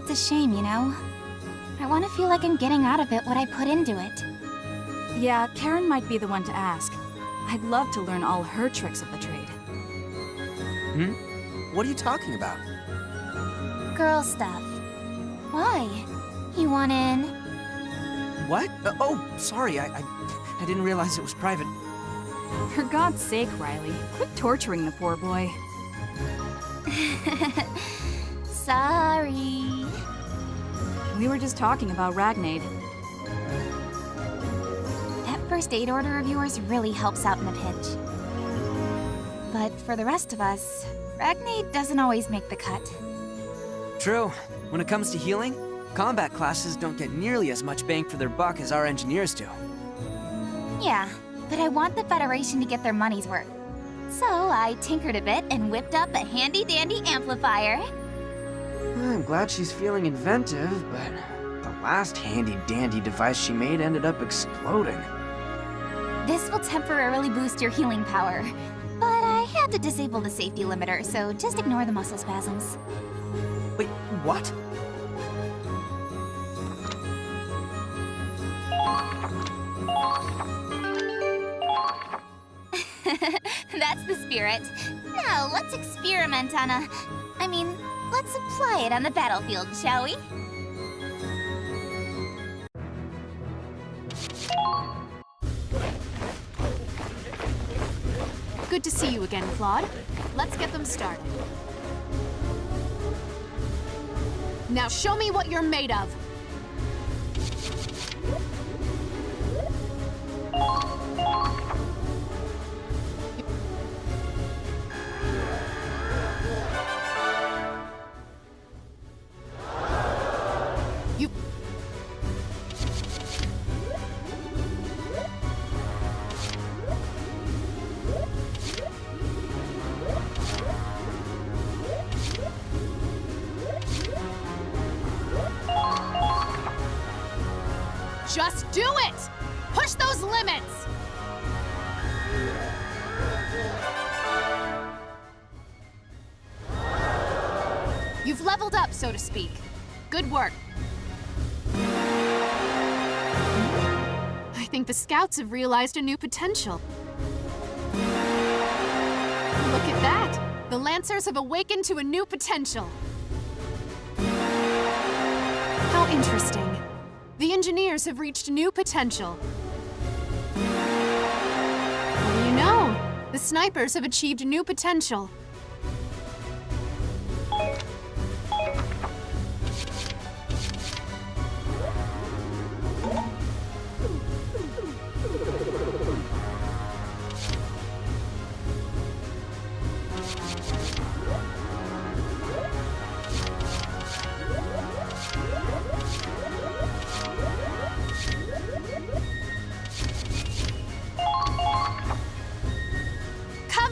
It's a shame, you know? I want to feel like I'm getting out of it what I put into it. Yeah, Karen might be the one to ask. I'd love to learn all her tricks of the trade. What are you talking about? Girl stuff. Why? You want in? What? Oh, sorry, I didn't realize it was private. For God's sake, Riley, quit torturing the poor boy. Sorry. We were just talking about Ragnade. That first aid order of yours really helps out in a pinch. But for the rest of us, Ragnade doesn't always make the cut. True. When it comes to healing, combat classes don't get nearly as much bang for their buck as our engineers do. Yeah, but I want the Federation to get their money's worth. So I tinkered a bit and whipped up a handy-dandy amplifier. I'm glad she's feeling inventive, but the last handy-dandy device she made ended up exploding. This will temporarily boost your healing power, but I had to disable the safety limiter, so just ignore the muscle spasms. Wait, what? That's the spirit. Now, let's experiment on let's apply it on the battlefield, shall we? Good to see you again, Claude. Let's get them started. Now show me what you're made of. Just do it! Push those limits! You've leveled up, so to speak. Good work. I think the Scouts have realized a new potential. Look at that! The Lancers have awakened to a new potential. How interesting. The Engineers have reached new potential. What do you know? The Snipers have achieved new potential.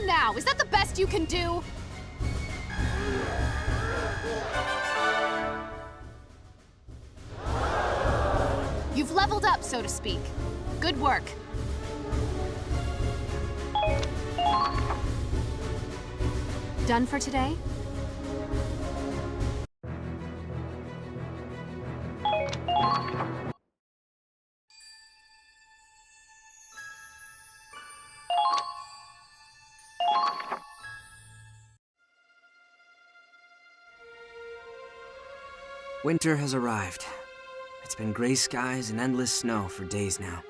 Now, is that the best you can do? You've leveled up, so to speak. Good work. Done for today? Winter has arrived. It's been gray skies and endless snow for days now.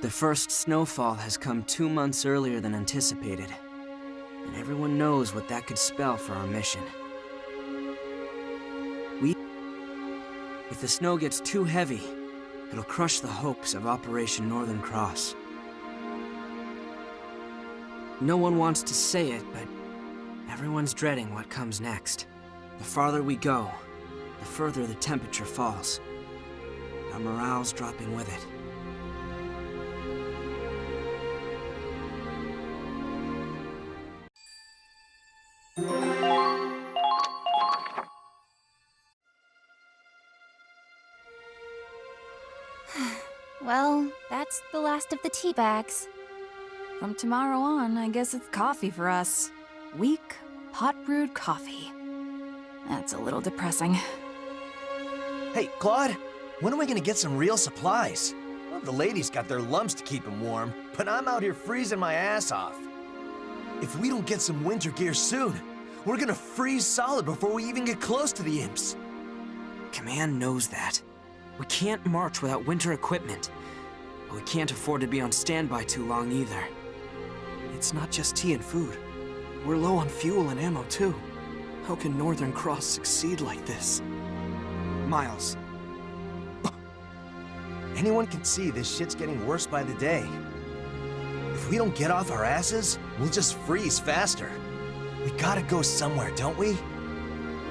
The first snowfall has come 2 months earlier than anticipated, and everyone knows what that could spell for our mission. If the snow gets too heavy, it'll crush the hopes of Operation Northern Cross. No one wants to say it, but everyone's dreading what comes next. The farther we go, the further the temperature falls. Our morale's dropping with it. Well, that's the last of the tea bags. From tomorrow on, I guess it's coffee for us. Weak, pot-brewed coffee. That's a little depressing. Hey, Claude, when are we gonna get some real supplies? Well, the ladies got their lumps to keep them warm, but I'm out here freezing my ass off. If we don't get some winter gear soon, we're gonna freeze solid before we even get close to the imps. Command knows that. We can't march without winter equipment. But we can't afford to be on standby too long either. It's not just tea and food. We're low on fuel and ammo too. How can Northern Cross succeed like this? Miles. Anyone can see this shit's getting worse by the day. If we don't get off our asses, we'll just freeze faster. We gotta go somewhere, don't we?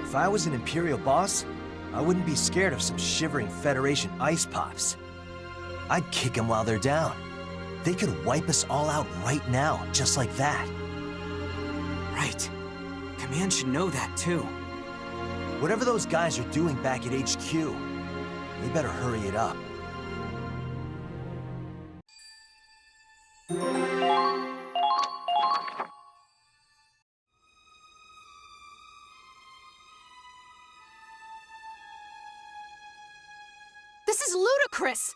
If I was an Imperial boss, I wouldn't be scared of some shivering Federation ice pops. I'd kick them while they're down. They could wipe us all out right now, just like that. Right. Command should know that too. Whatever those guys are doing back at HQ, they better hurry it up. This is ludicrous!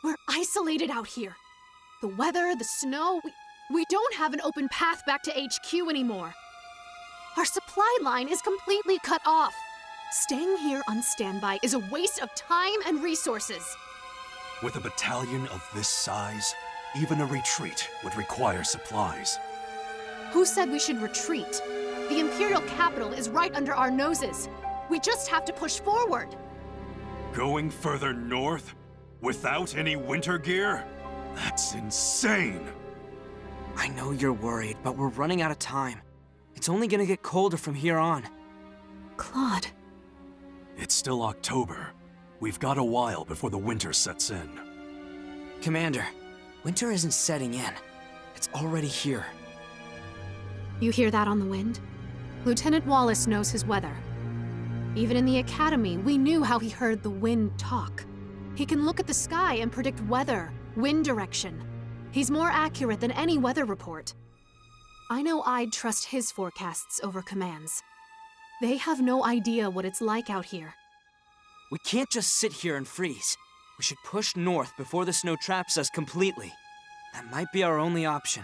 We're isolated out here. The weather, the snow, we don't have an open path back to HQ anymore. Our supply line is completely cut off. Staying here on standby is a waste of time and resources. With a battalion of this size, even a retreat would require supplies. Who said we should retreat? The Imperial capital is right under our noses. We just have to push forward. Going further north? Without any winter gear? That's insane! I know you're worried, but we're running out of time. It's only gonna get colder from here on. Claude. It's still October. We've got a while before the winter sets in. Commander, winter isn't setting in. It's already here. You hear that on the wind? Lieutenant Wallace knows his weather. Even in the academy, we knew how he heard the wind talk. He can look at the sky and predict weather, wind direction. He's more accurate than any weather report. I know I'd trust his forecasts over Command's. They have no idea what it's like out here. We can't just sit here and freeze. We should push north before the snow traps us completely. That might be our only option.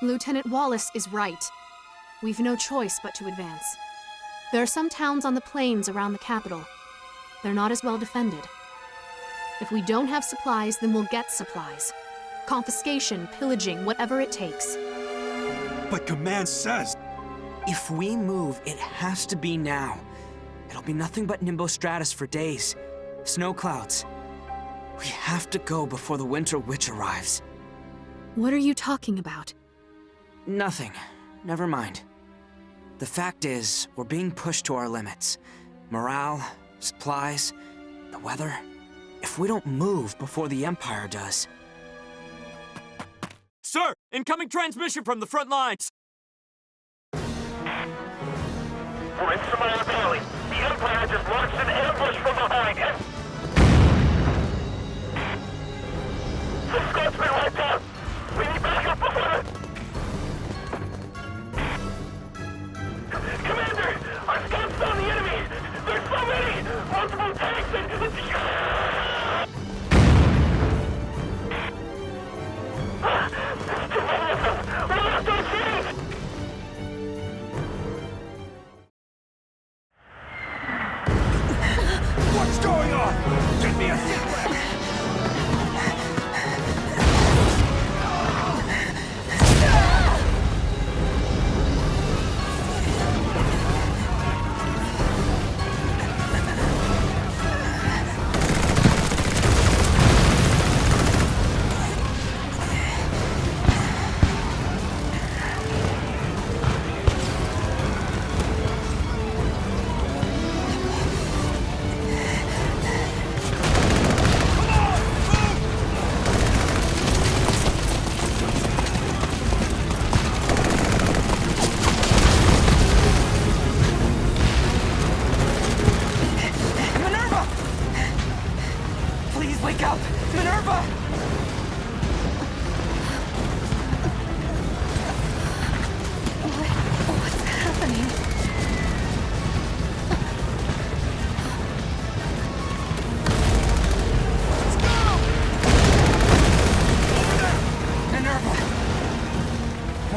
Lieutenant Wallace is right. We've no choice but to advance. There are some towns on the plains around the capital. They're not as well defended. If we don't have supplies, then we'll get supplies. Confiscation, pillaging, whatever it takes. But Command says... If we move, it has to be now. It'll be nothing but nimbostratus for days. Snow clouds. We have to go before the Winter Witch arrives. What are you talking about? Nothing. Never mind. The fact is, we're being pushed to our limits. Morale, supplies, the weather. If we don't move before the Empire does... Sir! Incoming transmission from the front lines! We're in Samara Valley. The Empire just launched an ambush from behind. The Scotsman wiped out. We need backup before it. Commander, our scouts found the enemy. There's so many. Multiple tanks and... Too many of them. We'll have to retreat. What's going on? Get me a sit rep!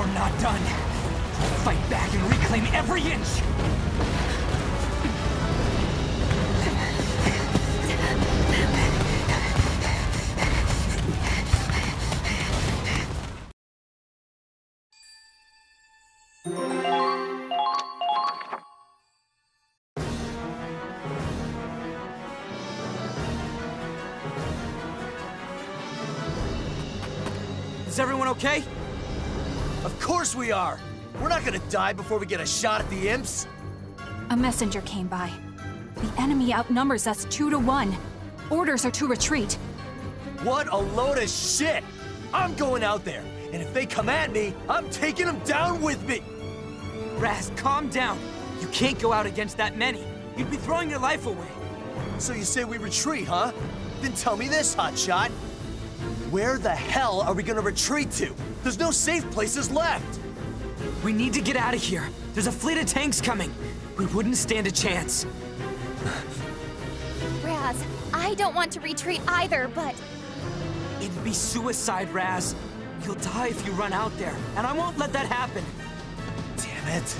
We're not done. We'll fight back and reclaim every inch! Is everyone okay? Of course we are! We're not gonna die before we get a shot at the imps! A messenger came by. The enemy outnumbers us 2 to 1. Orders are to retreat. What a load of shit! I'm going out there, and if they come at me, I'm taking them down with me! Raz, calm down. You can't go out against that many. You'd be throwing your life away. So you say we retreat, huh? Then tell me this, hotshot. Where the hell are we gonna retreat to? There's no safe places left! We need to get out of here. There's a fleet of tanks coming. We wouldn't stand a chance. Raz, I don't want to retreat either, but It'd be suicide, Raz. You'll die if you run out there, and I won't let that happen. Damn it.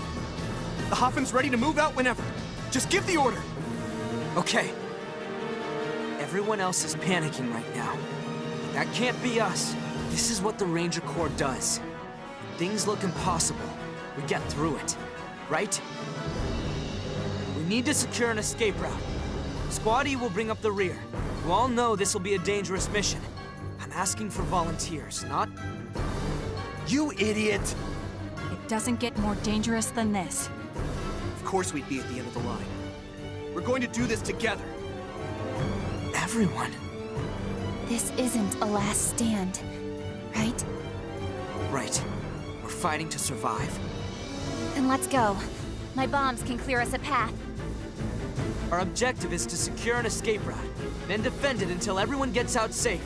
The Hoffen's ready to move out whenever. Just give the order. Okay. Everyone else is panicking right now. That can't be us. This is what the Ranger Corps does. Things look impossible. We get through it, right? We need to secure an escape route. Squad E will bring up the rear. You all know this will be a dangerous mission. I'm asking for volunteers, not... You idiot! It doesn't get more dangerous than this. Of course we'd be at the end of the line. We're going to do this together. Everyone. this isn't a last stand, right? Right. We're fighting to survive. Then let's go. My bombs can clear us a path. Our objective is to secure an escape route, then defend it until everyone gets out safe.